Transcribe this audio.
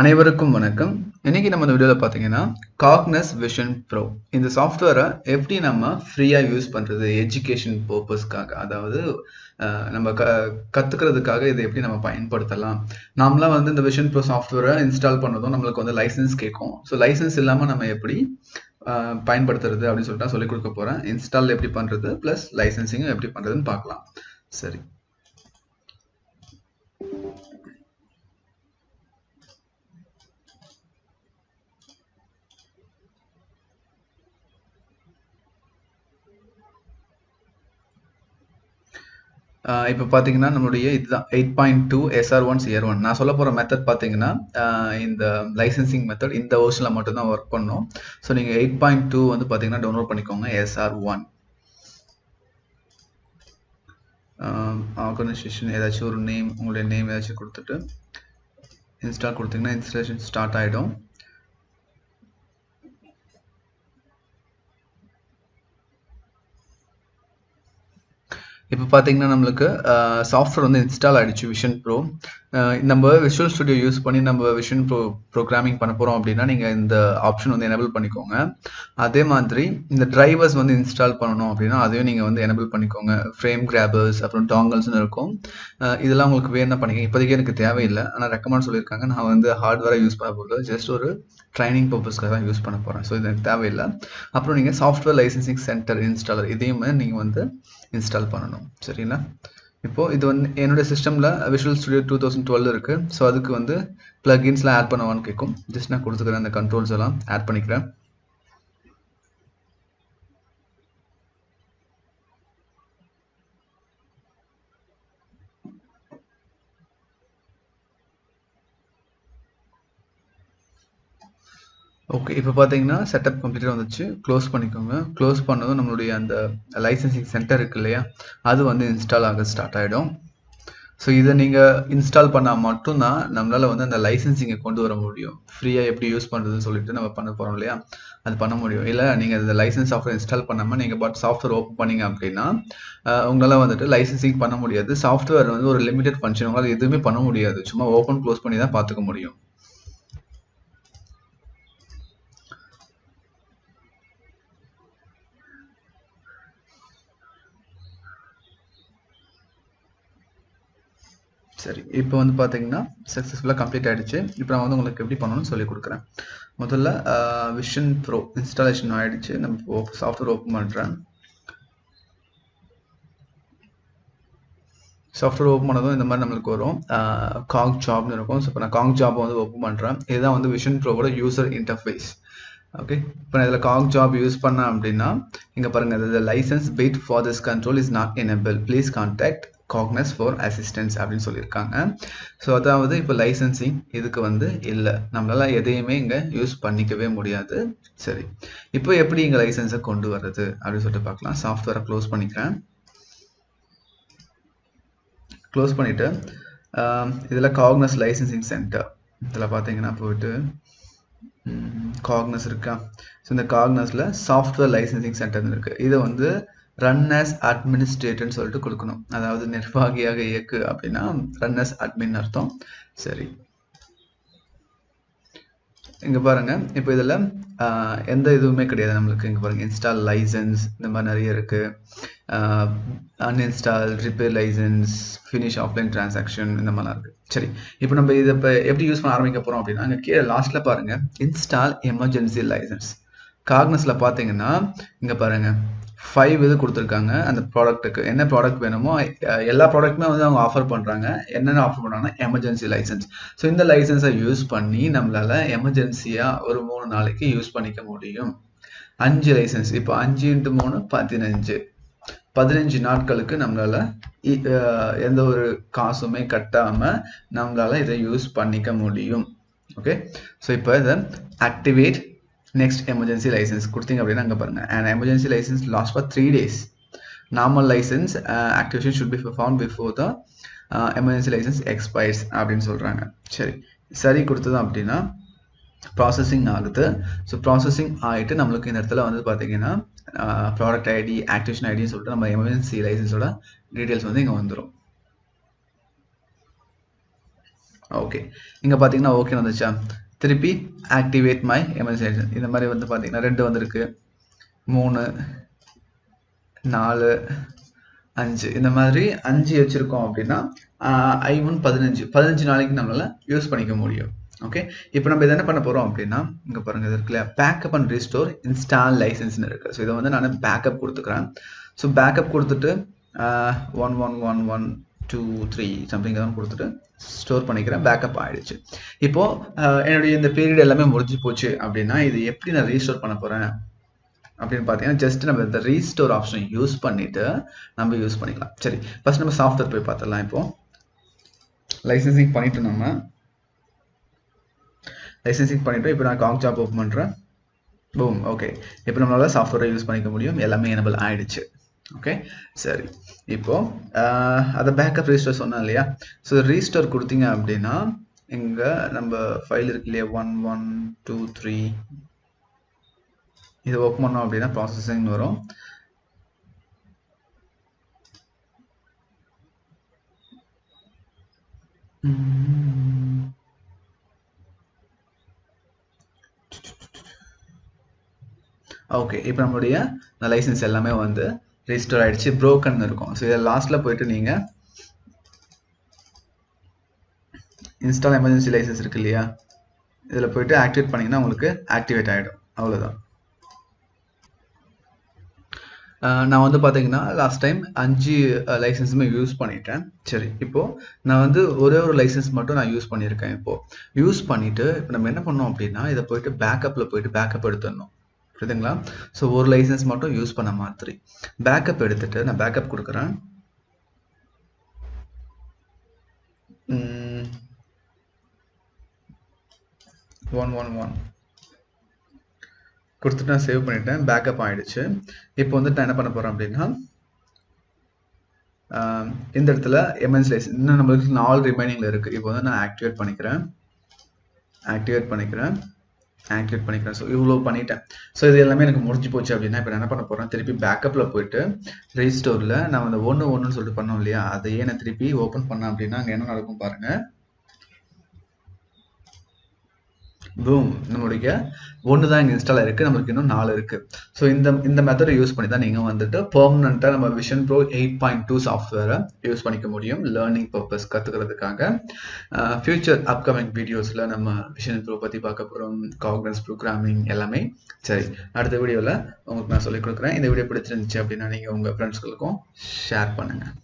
அனைவருக்கும் வணக்கம். இன்னைக்கு நம்ம இந்த வீடியோல பாத்தீங்கன்னா Cognex Vision Pro இந்த சாஃப்ட்வேரை எப்படி நம்ம ஃப்ரீயா யூஸ் பண்றது எஜுகேஷன் பர்பஸ்க்காக, அதாவது நம்ம கத்துக்கிறதுக்காக இதை எப்படி நம்ம பயன்படுத்தலாம். நாமளாம் வந்து இந்த Vision Pro சாஃப்ட்வேரை இன்ஸ்டால் பண்ணதும் நம்மளுக்கு வந்து லைசன்ஸ் கேட்கும். ஸோ லைசன்ஸ் இல்லாம நம்ம எப்படி பயன்படுத்துறது அப்படின்னு சொல்லிட்டு நான் சொல்லிக் கொடுக்க போறேன். இன்ஸ்டால் எப்படி பண்றது பிளஸ் லைசன்சிங்கும் எப்படி பண்றதுன்னு பார்க்கலாம். சரி, இப்போ பார்த்தீங்கன்னா நம்மளுடைய இதுதான் 8.2 SR1 CR1. நான் சொல்ல போகிற மெத்தட் பார்த்தீங்கன்னா இந்த லைசன்சிங் மெத்தட் இந்த வெர்ஷனில் மட்டும்தான் ஒர்க் பண்ணும். ஸோ நீங்கள் 8.2 வந்து பார்த்தீங்கன்னா டவுன்லோட் பண்ணிக்கோங்க. SR1 ஆர்கனைசேஷன் ஏதாச்சும் ஒரு நேம், உங்களுடைய நேம் ஏதாச்சும் கொடுத்துட்டு இன்ஸ்டால் கொடுத்தீங்கன்னா இன்ஸ்டாலேஷன் ஸ்டார்ட் ஆகிடும். இப்போ பார்த்தீங்கன்னா நம்மளுக்கு சாஃப்ட்வேர் வந்து இன்ஸ்டால் ஆகிடுச்சு விஷன் ப்ரோ. நம்ம விஷுவல் ஸ்டுடியோ யூஸ் பண்ணி நம்ம விஷன் ப்ரோ ப்ரோக்ராமிங் பண்ண போகிறோம் அப்படின்னா நீங்கள் இந்த ஆப்ஷன் வந்து எனபிள் பண்ணிக்கோங்க. அதே மாதிரி இந்த டிரைவர்ஸ் வந்து இன்ஸ்டால் பண்ணணும் அப்படின்னா அதையும் நீங்கள் வந்து எனபிள் பண்ணிக்கோங்க. ஃப்ரேம் கிராபர்ஸ் அப்புறம் டாங்கல்ஸ்னு இருக்கும். இதெல்லாம் உங்களுக்கு வேணும்னா பண்ணிக்கோங்க. இப்போதைக்கு எனக்கு தேவையில்லை, ஆனால் ரெக்கமெண்ட் சொல்லியிருக்காங்க. நான் வந்து ஹார்ட்வேராக யூஸ் பண்ண போகிறது ஜஸ்ட் ஒரு ட்ரைனிங் பர்பஸ்க்காக தான் யூஸ் பண்ண போகிறேன். ஸோ இது எனக்கு தேவையில்லை. அப்புறம் நீங்கள் சாஃப்ட்வேர் லைசன்சிங் சென்டர் இன்ஸ்டாலர் இதையுமே நீங்கள் வந்து இன்ஸ்டால் பண்ணணும். சரிங்களா? இப்போ இது வந்து என்னோட சிஸ்டமில் விஷுவல் ஸ்டுடியோ 2012 இருக்கு. ஸோ அதுக்கு வந்து பிளகின்ஸ்லாம் ஆட் பண்ணவான்னு கேட்கும். ஜஸ்ட் நான் கொடுத்துக்கிறேன், அந்த கண்ட்ரோல்ஸ் எல்லாம் ஆட் பண்ணிக்கிறேன். ஓகே, இப்போ பார்த்தீங்கன்னா செட்டப் கம்ப்ளீட்டாக வந்துச்சு. க்ளோஸ் பண்ணிக்கோங்க. க்ளோஸ் பண்ணதும் நம்மளுடைய அந்த லைசன்சிங் சென்டர் இருக்கு இல்லையா, அது வந்து இன்ஸ்டால் ஆக ஸ்டார்ட் ஆகிடும். ஸோ இதை நீங்கள் இன்ஸ்டால் பண்ணால் மட்டும்தான் நம்மளால் வந்து அந்த லைசன்சிங்கை கொண்டு வர முடியும். ஃப்ரீயாக எப்படி யூஸ் பண்ணுறதுன்னு சொல்லிட்டு நம்ம பண்ண போகிறோம் இல்லையா, அது பண்ண முடியும். இல்லை நீங்கள் இந்த லைசன்ஸ் சாஃப்ட்வேர் இன்ஸ்டால் பண்ணாமல் நீங்கள் பட் சாஃப்ட்வேர் ஓப்பன் பண்ணீங்க அப்படின்னா உங்களால் வந்துட்டு லைசன்சிங் பண்ண முடியாது. சாஃப்ட்வேர் வந்து ஒரு லிமிடெட் ஃபங்க்ஷன், உங்களால் எதுவுமே பண்ண முடியாது. சும்மா ஓப்பன் க்ளோஸ் பண்ணி தான் பார்த்துக்க முடியும். சரி, இப்போ வந்து பார்த்தீங்கன்னா சக்ஸஸ்ஃபுல்லாக கம்ப்ளீட் ஆகிடுச்சு. இப்போ நான் வந்து உங்களுக்கு எப்படி பண்ணணும்னு சொல்லி கொடுக்குறேன். முதல்ல விஷன் ப்ரோ இன்ஸ்டாலேஷன் ஆகிடுச்சு. நம்ம சாஃப்ட்வேர் ஓப்பன் பண்ணுறேன். சாஃப்ட்வேர் ஓப்பன் பண்ணதும் இந்த மாதிரி நம்மளுக்கு வரும் காங் ஜாப்னு இருக்கும். ஸோ இப்போ நான் காங் ஜாப் வந்து ஓப்பன் பண்ணுறேன். இதுதான் வந்து விஷன் ப்ரோவோட யூசர் இன்டர்ஃபேஸ். ஓகே, இப்போ நான் இதில் காங் ஜாப் யூஸ் பண்ணேன் அப்படின்னா இங்கே பாருங்கள், இதில் licence wait for this control is not enable, please contact Cognex for assistance அப்படின்னு சொல்லியிருக்காங்க. ஸோ அதாவது இப்போ லைசன்சிங் இதுக்கு வந்து இல்லை, நம்மளால எதையுமே இங்கே யூஸ் பண்ணிக்கவே முடியாது. சரி, இப்போ எப்படி இங்கே லைசன்ஸை கொண்டு வர்றது அப்படின்னு சொல்லிட்டு பார்க்கலாம். சாஃப்ட்வேரை க்ளோஸ் பண்ணிக்கிறேன். க்ளோஸ் பண்ணிவிட்டு இதில் Cognex லைசன்சிங் சென்டர் இதில் பார்த்தீங்கன்னா போயிட்டு Cognex இருக்கா. ஸோ இந்த Cognexல சாஃப்ட்வேர் லைசன்சிங் சென்டர்னு இருக்குது. இதை வந்து ரன் ஆஸ் அட்மினிஸ்ட்ரேட்டர்னு சொல்லிட்டு கொடுக்கணும். அதாவது நிர்வாகியாக இயக்கு அப்படின்னா ரன் ஆஸ் அட்மின் அர்த்தம். சரி, இங்கே பாருங்க, இப்போ இதில் எந்த இதுவுமே கிடையாது நம்மளுக்கு. இங்கே பாருங்க, இன்ஸ்டால் லைசன்ஸ் இந்த மாதிரி நிறைய இருக்கு. Uninstall, repair licence, finish offline transaction இந்த மாதிரிலாம் இருக்கு. சரி, இப்போ நம்ம இதை இப்போ எப்படி யூஸ் பண்ண ஆரம்பிக்க போகிறோம் அப்படின்னா அங்கே கீழே லாஸ்ட்டில் பாருங்க, இன்ஸ்டால் எமர்ஜென்சி லைசன்ஸ். காக்னஸில் பார்த்தீங்கன்னா இங்கே பாருங்க 5 இது கொடுத்துருக்காங்க. அந்த ப்ராடக்ட்டுக்கு என்ன ப்ராடக்ட் வேணுமோ எல்லா ப்ராடக்ட்டுமே வந்து அவங்க ஆஃபர் பண்ணுறாங்க. என்னென்ன ஆஃபர் பண்ணுறாங்கன்னா எமர்ஜென்சி லைசன்ஸ். ஸோ இந்த லைசன்ஸை யூஸ் பண்ணி நம்மளால் எமர்ஜென்சியாக ஒரு 3 நாளைக்கு யூஸ் பண்ணிக்க முடியும். 5 லைசன்ஸ், இப்போ 5 × 3 15 நாட்களுக்கு நம்மளால் எந்த ஒரு காசுமே கட்டாமல் நம்மளால் இதை யூஸ் பண்ணிக்க முடியும். ஓகே, ஸோ இப்போ இதை ஆக்டிவேட் நெக்ஸ்ட் எமர்ஜென்சி லைசன்ஸ் கொடுத்தீங்க அப்படின்னா அங்கே பாருங்கள், an emergency license lasts for 3 days. Normal licence activation should be performed before the emergency license expires அப்படின்னு சொல்கிறாங்க. சரி கொடுத்ததும் அப்படின்னா ப்ராசஸிங் ஆகுது. ஸோ ப்ராசஸிங் ஆகிட்டு நம்மளுக்கு இந்த இடத்துல வந்து பார்த்தீங்கன்னா ப்ராடக்ட் ஐடி, ஆக்டிவேஷன் ஐடின்னு சொல்லிட்டு நம்ம எமர்ஜென்சி லைசன்ஸோட டீட்டெயில்ஸ் வந்து இங்கே வந்துடும். ஓகே. இங்க பார்த்தீங்கன்னா ஓகே வந்துச்சா? திருப்பி ஆக்டிவேட் மை எமர்ஜென்சி லைசன்ஸ். இந்த மாதிரி வந்து பார்த்தீங்கன்னா 2 வந்திருக்கு. 3, 4, 5 இந்த மாதிரி 5 வச்சிருக்கோம் அப்படின்னா I1 15 நாளைக்கு நம்மளால யூஸ் பண்ணிக்க முடியும். ஓகே. இப்போ நம்ம இதை என்ன பண்ண போறோம் அப்படின்னா இங்க பாருங்க இது இருக்குல்ல பேக்கப் அண்ட் ரீஸ்டோர் இன்ஸ்டால் லைசன்ஸ்னு இருக்கு. ஸோ இதை வந்து நான் பேக்கப் கொடுத்துக்கிறேன். ஸோ பேக்கப் கொடுத்துட்டு 1111 2 3 சம்திங் தான் கொடுத்துட்டு ஸ்டோர் பண்ணிக்கிறேன். பேக்கப் ஆயிடுச்சு. இப்போ என்னுடைய இந்த பீரியட் எல்லாமே முடிஞ்சு போச்சு அப்படின்னா இது எப்படி நான் ரீஸ்டோர் பண்ண போறேன் அப்படின்னு பார்த்தீங்கன்னா ஜஸ்ட் நம்ம இந்த ரீஸ்டோர் ஆப்ஷன் யூஸ் பண்ணிட்டு நம்ம யூஸ் பண்ணிக்கலாம். சரி, ஃபர்ஸ்ட் நம்ம சாஃப்ட்வேர் போய் பார்த்துடலாம். இப்போ லைசன்சிங் பண்ணிட்டு நம்ம லைசன்சிங் பண்ணிட்டு இப்போ நான் காக் ஜாப் ஓப்பன் பண்ணுறேன். பூம். ஓகே. இப்போ நம்மளால சாஃப்ட்வேரை யூஸ் பண்ணிக்க முடியும். எல்லாமே எனபிள் ஆயிடுச்சு. ஓகே. சரி, இப்போ அதை பேக்கப் ரீஸ்டோர் சொன்னோம் இல்லையா? ஸோ ரீஸ்டோர் கொடுத்தீங்க அப்படின்னா இங்கே நம்ம ஃபைல் இருக்கு இல்லையா 1123 இது ஓப்பன் பண்ணோம் அப்படின்னா ப்ராசஸிங் வரும். ஓகே. இப்போ நம்மளுடைய லைசன்ஸ் எல்லாமே வந்து ரெஜிஸ்டர் ஆயிடுச்சு. ப்ரோக்கன் இருக்கும். ஸோ இதில் லாஸ்ட்டில் போயிட்டு நீங்கள் இன்ஸ்டால் எமர்ஜென்சி லைசன்ஸ் இருக்கு இல்லையா? இதில் போயிட்டு ஆக்டிவேட் பண்ணிங்கன்னா உங்களுக்கு ஆக்டிவேட் ஆகிடும். அவ்வளோதான். நான் வந்து பார்த்தீங்கன்னா லாஸ்ட் டைம் 5 லைசன்ஸுமே யூஸ் பண்ணிட்டேன். சரி, இப்போது நான் வந்து ஒரே ஒரு லைசன்ஸ் மட்டும் நான் யூஸ் பண்ணியிருக்கேன். இப்போது யூஸ் பண்ணிவிட்டு இப்போ நம்ம என்ன பண்ணோம் அப்படின்னா இதை போயிட்டு பேக்கப்பில் போயிட்டு பேக்கப் எடுத்துடணும். புரியுதுங்களா? ஸோ ஒரு லைசன்ஸ் மட்டும் யூஸ் பண்ண மாதிரி பேக்கப் எடுத்துட்டு நான் பேக்கப் கொடுக்குறேன். 111 கொடுத்துட்டு நான் சேவ் பண்ணிட்டேன். பேக்கப் ஆயிடுச்சு. இப்போ வந்து நான் என்ன பண்ண போறேன் அப்படின்னா இந்த இடத்துல எம்என்சி லைசன்ஸ் இன்னும் நம்மளுக்கு 4 ரிமைனிங்ல இருக்கு. இப்போ வந்து நான் ஆக்டிவேட் பண்ணிக்கிறேன். ஸோ இவ்வளோ பண்ணிட்டேன். ஸோ இது எல்லாமே எனக்கு முடிஞ்சு போச்சு அப்படின்னா இப்போ நான் என்ன பண்ண போறேன், திருப்பி பேக்கப்ல போயிட்டு ரீஸ்டோர்ல நான் அந்த 1 சொல்லிட்டு பண்ணோம் இல்லையா, அதையே நான் திருப்பி ஓப்பன் பண்ணேன் அப்படின்னா அங்கே என்ன நடக்கும் பாருங்க. பூம், நம்மளுடைய 1 தான் இங்கே இன்ஸ்டால் ஆயிருக்கு. நம்மளுக்கு இன்னும் 4 இருக்கு. ஸோ இந்த மெத்தடை யூஸ் பண்ணி தான் நீங்கள் வந்துட்டு பெர்மனண்ட்டாக நம்ம VisionPro 8.2 சாஃப்ட்வேரை யூஸ் பண்ணிக்க முடியும் லேர்னிங் பர்பஸ் கற்றுக்கிறதுக்காக. ஃபியூச்சர் அப்கமிங் வீடியோஸில் நம்ம VisionPro பற்றி பார்க்க போகிறோம். காக்னெக்ஸ் ப்ரோக்ராமிங் எல்லாமே. சரி, அடுத்த வீடியோவில் உங்களுக்கு நான் சொல்லிக் கொடுக்குறேன். இந்த வீடியோ பிடிச்சிருந்துச்சு அப்படின்னா நீங்கள் உங்கள் ஃப்ரெண்ட்ஸ்களுக்கும் ஷேர் பண்ணுங்கள்.